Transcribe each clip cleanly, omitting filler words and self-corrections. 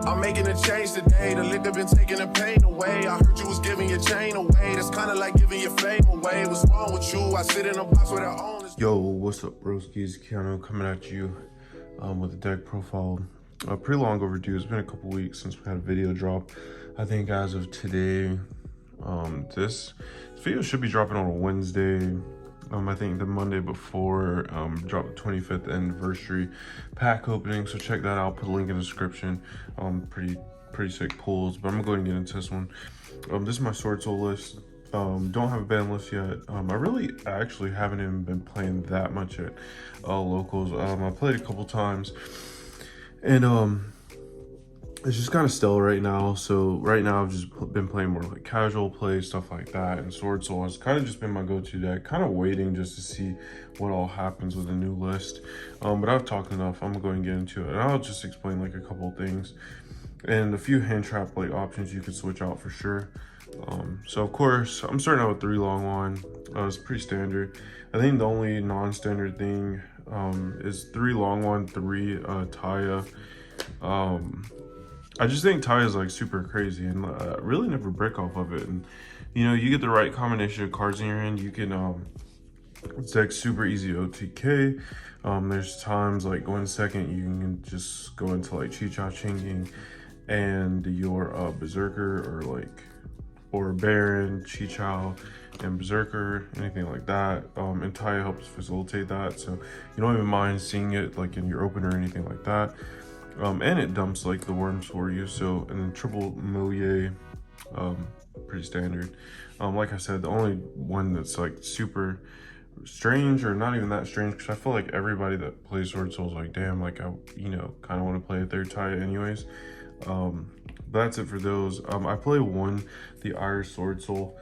I'm making a change today. The liquor been taking the pain away. I heard you was giving your chain away. That's kind of like giving your fame away. What's wrong with you? I sit in a box where the owners. Yo, what's up, broskies? Keanu coming at you with a deck profile. Pretty long overdue. It's been a couple weeks since we had a video drop. I think as of today, this video should be dropping on a Wednesday. I think the Monday before dropped the 25th anniversary pack opening, so check that out. Put a link in the description. Pretty sick pulls, but I'm gonna go ahead and get into this one. This is my Swordsoul list. Don't have a band list yet. I actually haven't even been playing that much at locals. I played a couple times, and it's just kind of still right now. So right now I've just been playing more like casual play, stuff like that, and Swordsoul has kind of just been my go-to deck, kind of waiting just to see what all happens with the new list. But I've talked enough. I'm going to get into it, and I'll just explain like a couple things and a few hand trap like options you could switch out for sure. So of course I'm starting out with 3 long one. It's pretty standard. I think the only non-standard thing is 3 long one, 3 Taya. I just think Taya is like super crazy and really never break off of it. And you know, you get the right combination of cards in your hand, you can it's like super easy OTK. There's times like going second, you can just go into like Chicha Chinking and your Berserker or Baron, Chichao, and Berserker, anything like that. And Taya helps facilitate that, so you don't even mind seeing it like in your opener or anything like that. And it dumps like the worms for you. So, and then triple Moye, pretty standard. Like I said, the only one that's like super strange, or not even that strange, because I feel like everybody that plays Swordsoul is like, damn, like I, you know, kind of want to play a third Taya anyways. But that's it for those. I play the Irish Swordsoul.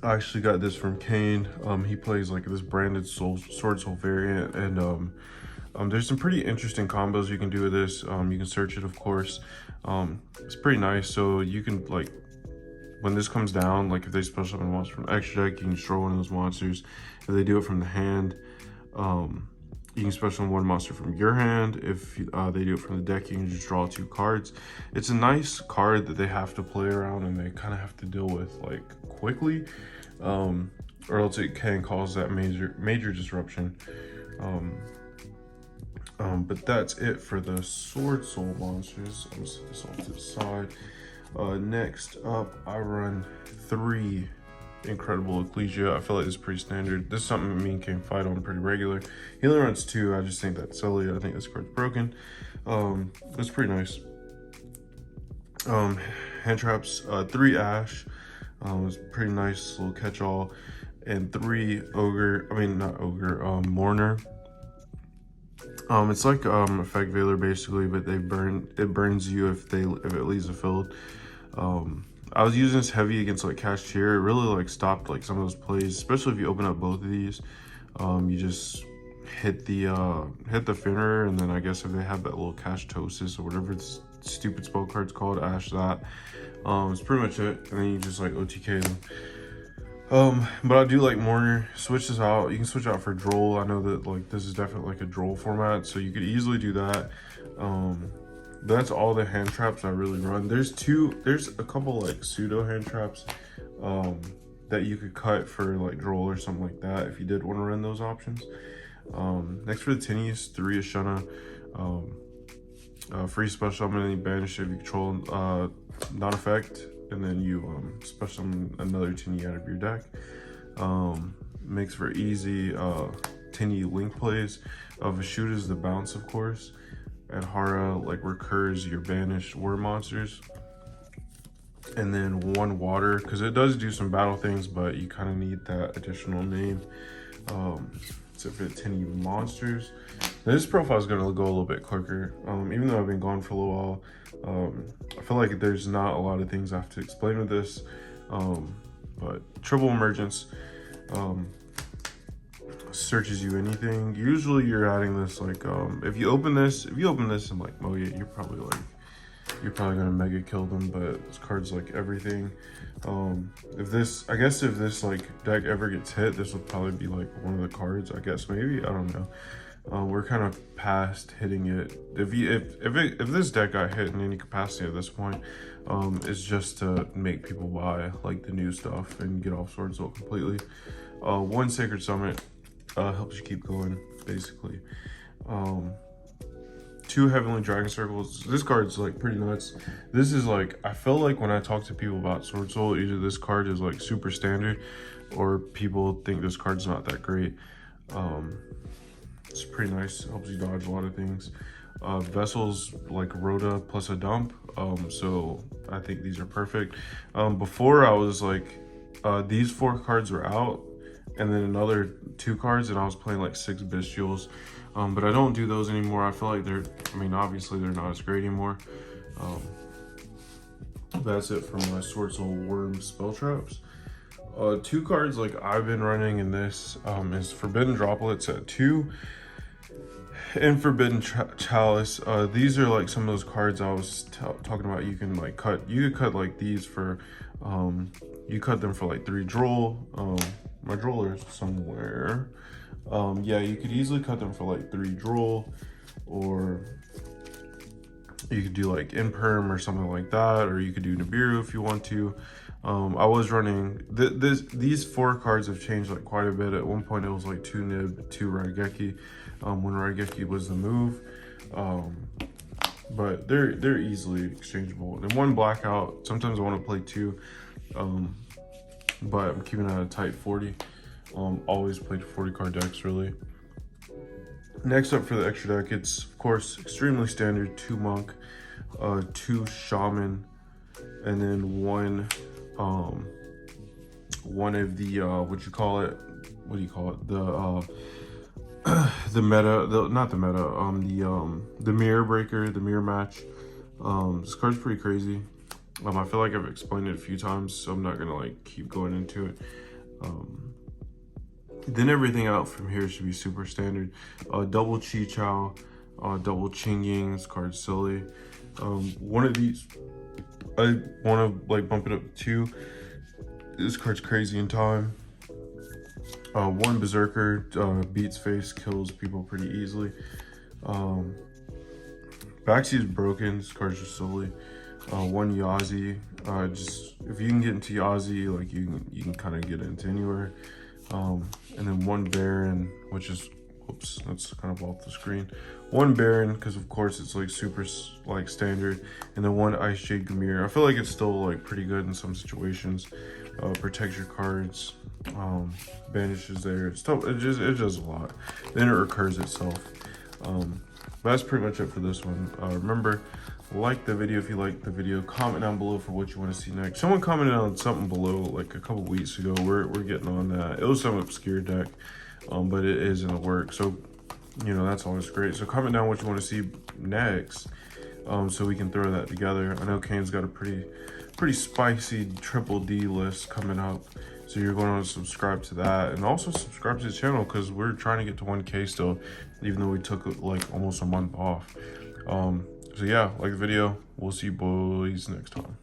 I actually got this from Kane. He plays like this branded Swordsoul variant, and there's some pretty interesting combos you can do with this. You can search it, of course. It's pretty nice. So you can, like, when this comes down, like if they special summon a monster from extra deck, you can destroy one of those monsters. If they do it from the hand, you can special summon one monster from your hand. If they do it from the deck, you can just draw 2 cards. It's a nice card that they have to play around and they kind of have to deal with like quickly, or else it can cause that major disruption. But that's it for the Swordsoul monsters. I'm gonna set this off to the side. Next up, I run 3 Incredible Ecclesia. I feel like this is pretty standard. This is something me and Kane fight on pretty regular. He only runs 2. I just think that's silly. I think this card's broken. It's pretty nice. Hand traps, 3 Ash. It's pretty nice little catch-all. And 3 Mourner. It's like effect Veiler basically, but it burns you if it leaves the field. I was using this heavy against like Cashier. It really like stopped like some of those plays, especially if you open up both of these. You just hit the Finner, and then I guess if they have that little Cashtosis or whatever this stupid spell card's called, Ash that. It's pretty much it, and then you just like OTK them. But I do like Mourner. Switch this out. You can switch out for Droll. I know that like this is definitely like a Droll format, so you could easily do that. That's all the hand traps I really run. There's a couple like pseudo hand traps that you could cut for like Droll or something like that if you did want to run those options. Next for the Tinnies, 3 Ashana. Free special summon, and you banish it if you control non-effect, and then you special summon another Tinny out of your deck. Makes for easy Tinny link plays. Vashuda is the bounce, of course, and Hara like recurs your banished war monsters. And then 1 water, because it does do some battle things, but you kind of need that additional name. So for the Tinny monsters, now, this profile is going to go a little bit quicker. Even though I've been gone for a little while, I feel like there's not a lot of things I have to explain with this. But triple emergence searches you anything. Usually you're adding this like if you open this and like Moye, you're probably gonna mega kill them, but this card's like everything. If this like deck ever gets hit, this would probably be like one of the cards, I guess, maybe, I don't know. We're kind of past hitting it. If this deck got hit in any capacity at this point, it's just to make people buy like the new stuff and get off Swordsoul completely. One Sacred Summit helps you keep going, basically. 2 Heavenly Dragon Circles. This card's like pretty nuts. This is like, I feel like when I talk to people about Swordsoul, either this card is like super standard or people think this card's not that great. It's pretty nice. Helps you dodge a lot of things. Vessels like Rhoda plus a dump. So I think these are perfect. Before I was like, these 4 cards were out, and then another 2 cards, and I was playing like 6 Bestials. But I don't do those anymore. I feel like they're, I mean, obviously they're not as great anymore. That's it for my Swordsoul Worm spell traps. 2 cards like I've been running in this is Forbidden Droplets at 2 and Forbidden Chalice. These are like some of those cards I was talking about. You can like cut, you could cut like these for, you cut them for like 3 droll. My droll is somewhere. Yeah, you could easily cut them for like 3 droll, or you could do like Imperm or something like that, or you could do Nibiru if you want to. I was running these 4 cards have changed like quite a bit. At one point it was like 2 Nib, 2 Raigeki, when Raigeki was the move. But they're easily exchangeable. And 1 Blackout, sometimes I want to play 2, but I'm keeping it at a tight 40. Always played 40 card decks really. Next up for the extra deck, it's of course extremely standard: 2 Monk, 2 Shaman, and then one of the what do you call it, the meta, not the meta, the Mirror Breaker, the Mirror Match. This card's pretty crazy. I feel like I've explained it a few times, so I'm not gonna like keep going into it. Then everything out from here should be super standard. Double Chi Chow, double Chingying. This card's silly. One of these, I want to like bump it up to 2. This card's crazy in time. 1 Berserker, beats face, kills people pretty easily. Backseat is broken. This card's just silly. 1 Yazi. Just if you can get into Yazi, like you can kind of get into anywhere. And then 1 Baron, which is, whoops, that's kind of off the screen. 1 Baron, because of course it's like super like standard. And then 1 Ice Jade Gamir. I feel like it's still like pretty good in some situations. Protects your cards, banishes there. It's tough. It does a lot. Then it recurs itself. That's pretty much it for this one. Remember, like the video if you like the video. Comment down below for what you want to see next. Someone commented on something below like a couple weeks ago. We're getting on that. It was some obscure deck, but it is in the work. So, you know, that's always great. So comment down what you want to see next, so we can throw that together. I know Kane's got a pretty spicy triple D list coming up. So you're going to want to subscribe to that, and also subscribe to the channel because we're trying to get to 1K still, even though we took like almost a month off. So yeah, like the video. We'll see you boys next time.